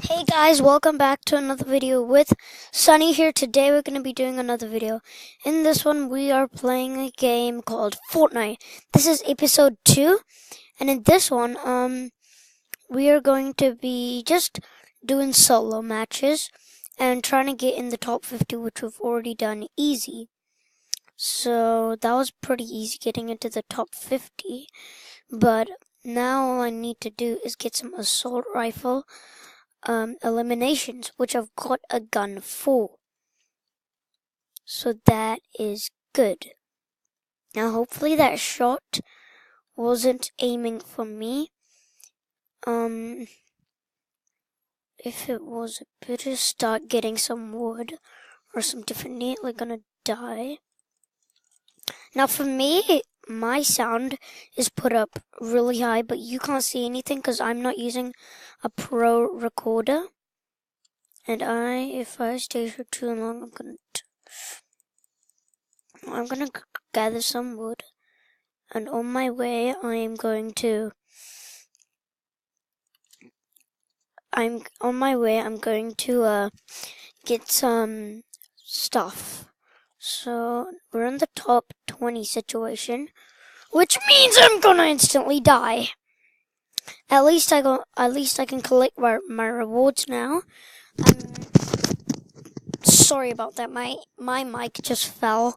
Hey guys, welcome back to another video with Sunny here. Today we're going to be doing another video. In this one we are playing a game called Fortnite. This is episode 2, and in this one we are going to be just doing solo matches and trying to get in the top 50, which we've already done easy. So that was pretty easy getting into the top 50, but now all I need to do is get some assault rifle eliminations, which I've got a gun for. So that is good. Now hopefully that shot wasn't aiming for me. If it was, I better start getting some wood or I'm definitely gonna die. Now for me, my sound is put up really high, but you can't see anything because I'm not using a pro recorder. And if I stay here too long, I'm gonna gather some wood. And on my way, I'm going to get some stuff. So we're in the top 20 situation, which means I'm gonna instantly die. At least I can collect my rewards now. Sorry about that. My mic just fell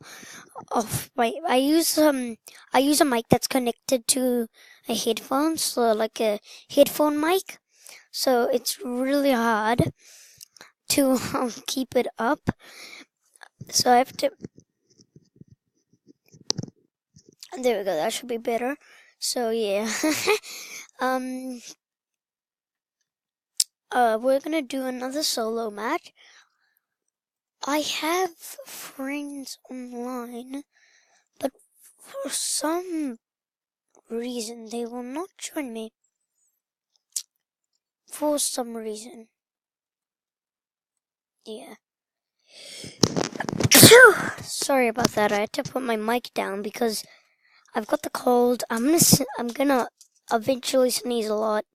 off. I use a mic that's connected to a headphone, so like a headphone mic. So it's really hard to keep it up. So I have to. There we go. That should be better. So yeah. We're gonna do another solo match. I have friends online, but for some reason they will not join me. For some reason. Yeah. Sorry about that. I had to put my mic down because I've got the cold. I'm gonna eventually sneeze a lot.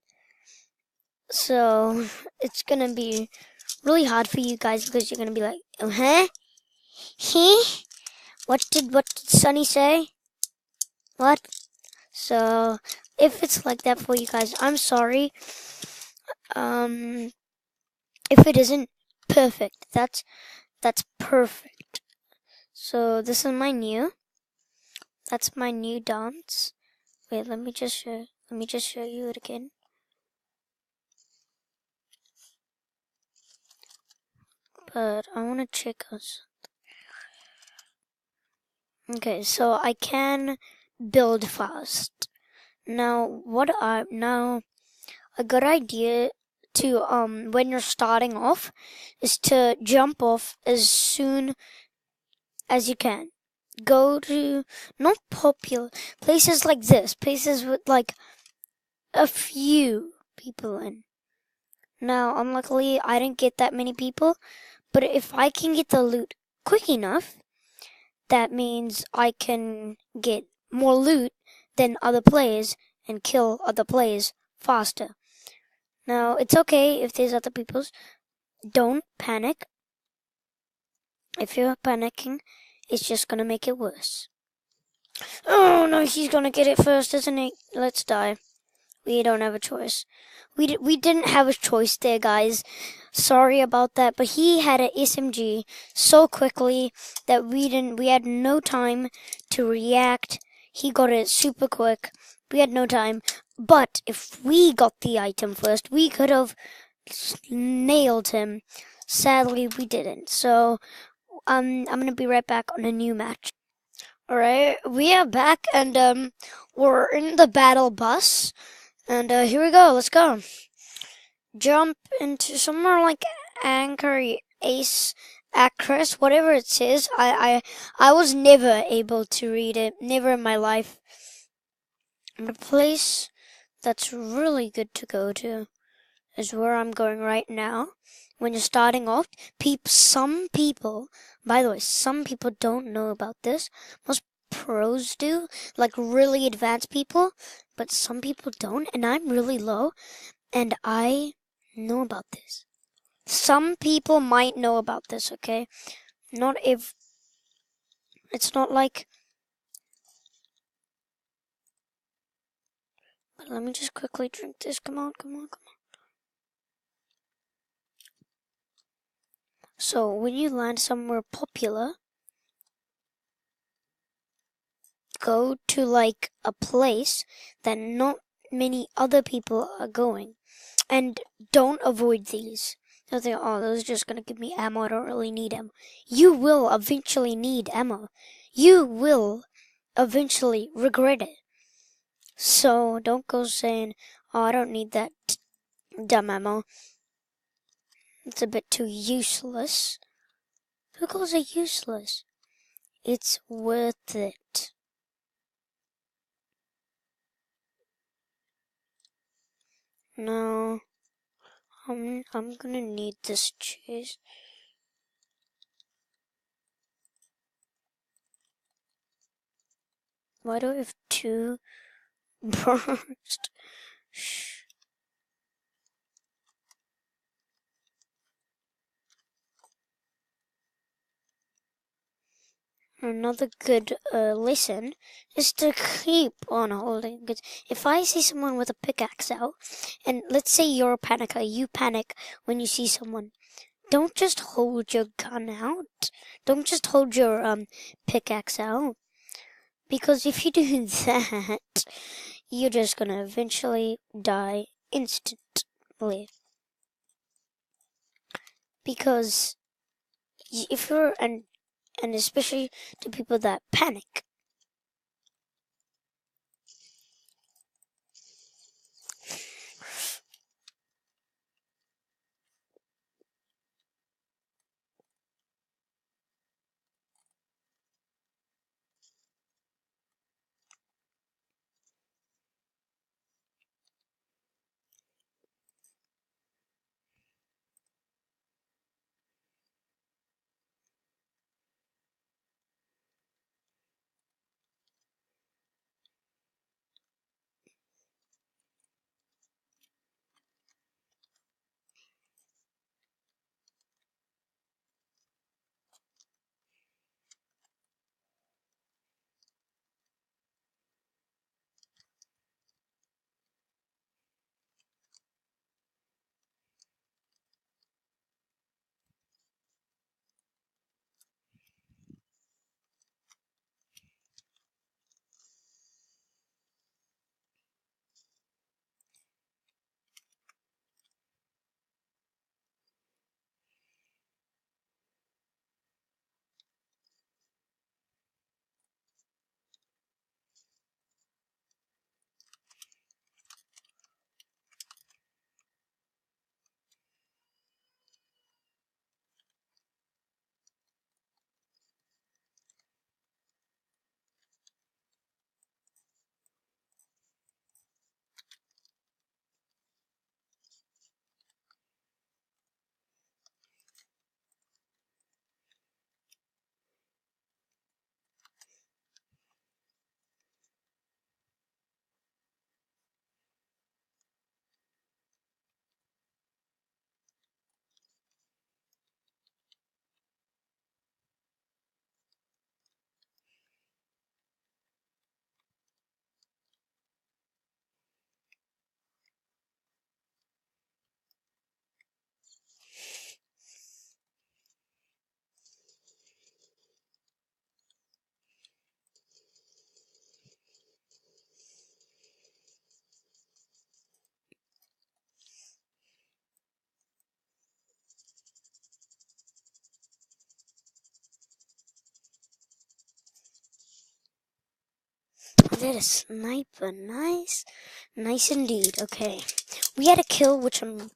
So it's gonna be really hard for you guys because you're gonna be like, oh, huh? What did Sunny say? What? So if it's like that for you guys, I'm sorry. If it isn't perfect, that's perfect. So this is my new. That's my new dance. Wait, let me just show you it again. But I want to check us. Okay, so I can build fast. Now, a good idea to when you're starting off is to jump off as soon as you can. Go to not popular places like this, places with like a few people in. Now, unluckily, I didn't get that many people, but if I can get the loot quick enough, that means I can get more loot than other players and kill other players faster. Now, it's okay if there's other people's. Don't panic. If you're panicking, it's just gonna make it worse. Oh no, he's gonna get it first, isn't he? Let's die. We don't have a choice. We didn't have a choice there, guys. Sorry about that, but he had an SMG so quickly that we had no time to react. He got it super quick. We had no time. But if we got the item first, we could have nailed him. Sadly, we didn't. So, I'm gonna be right back on a new match. Alright, we are back and we're in the battle bus. And here we go, let's go. Jump into somewhere like Anchor, Ace, Actress, whatever it says. I was never able to read it, never in my life. And the place that's really good to go to is where I'm going right now. When you're starting off, some people, by the way, some people don't know about this. Most pros do, like really advanced people, but some people don't, and I'm really low, and I know about this. Some people might know about this, okay? Not if... It's not like... But let me just quickly drink this. Come on, come on, come on. So, when you land somewhere popular, go to like a place that not many other people are going. And don't avoid these. Don't think, oh, those are just gonna give me ammo. I don't really need ammo. You will eventually need ammo. You will eventually regret it. So don't go saying, oh, I don't need that dumb ammo. It's a bit too useless. Who calls it useless? It's worth it. No. I'm gonna need this cheese. Why do I have 2 burst? Shh. Another good lesson is to keep on holding. Because if I see someone with a pickaxe out, and let's say you're a panicker, you panic when you see someone, don't just hold your gun out. Don't just hold your pickaxe out. Because if you do that, you're just gonna eventually die instantly. Because if you're and especially to people that panic. That is sniper. Nice. Nice indeed. Okay. We had a kill, which I'm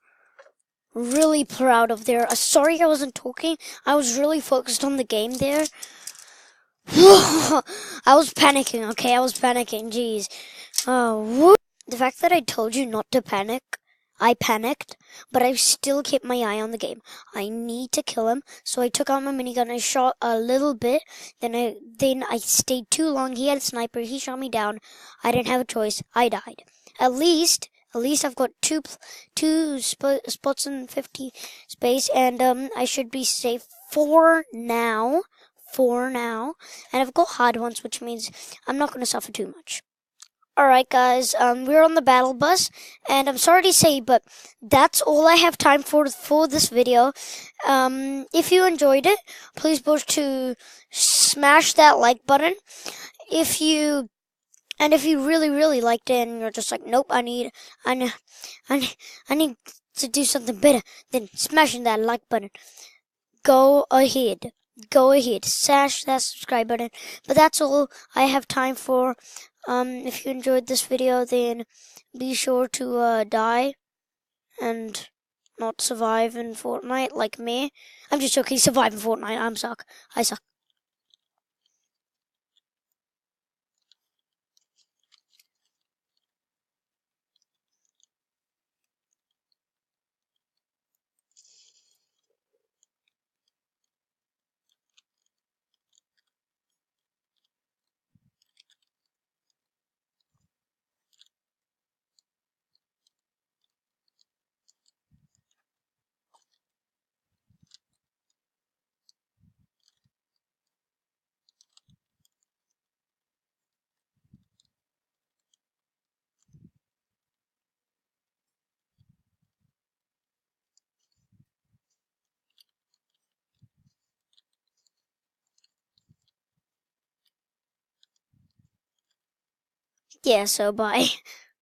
really proud of there. Sorry I wasn't talking. I was really focused on the game there. I was panicking, okay? I was panicking. Jeez. Oh, the fact that I told you not to panic, I panicked, but I still kept my eye on the game. I need to kill him, so I took out my minigun. I shot a little bit, then I stayed too long. He had a sniper. He shot me down. I didn't have a choice. I died. At least At least I've got two spots in 50 space, and I should be safe for now. And I've got hard ones, which means I'm not going to suffer too much. Alright guys, we're on the battle bus, and I'm sorry to say, but that's all I have time for this video. If you enjoyed it, please go to smash that like button. If you really liked it and you're just like, nope, I need to do something better than smashing that like button, go ahead, smash that subscribe button. But that's all I have time for. If you enjoyed this video, then be sure to die and not survive in Fortnite like me. I'm just joking, survive in Fortnite. I suck. Yeah, so bye.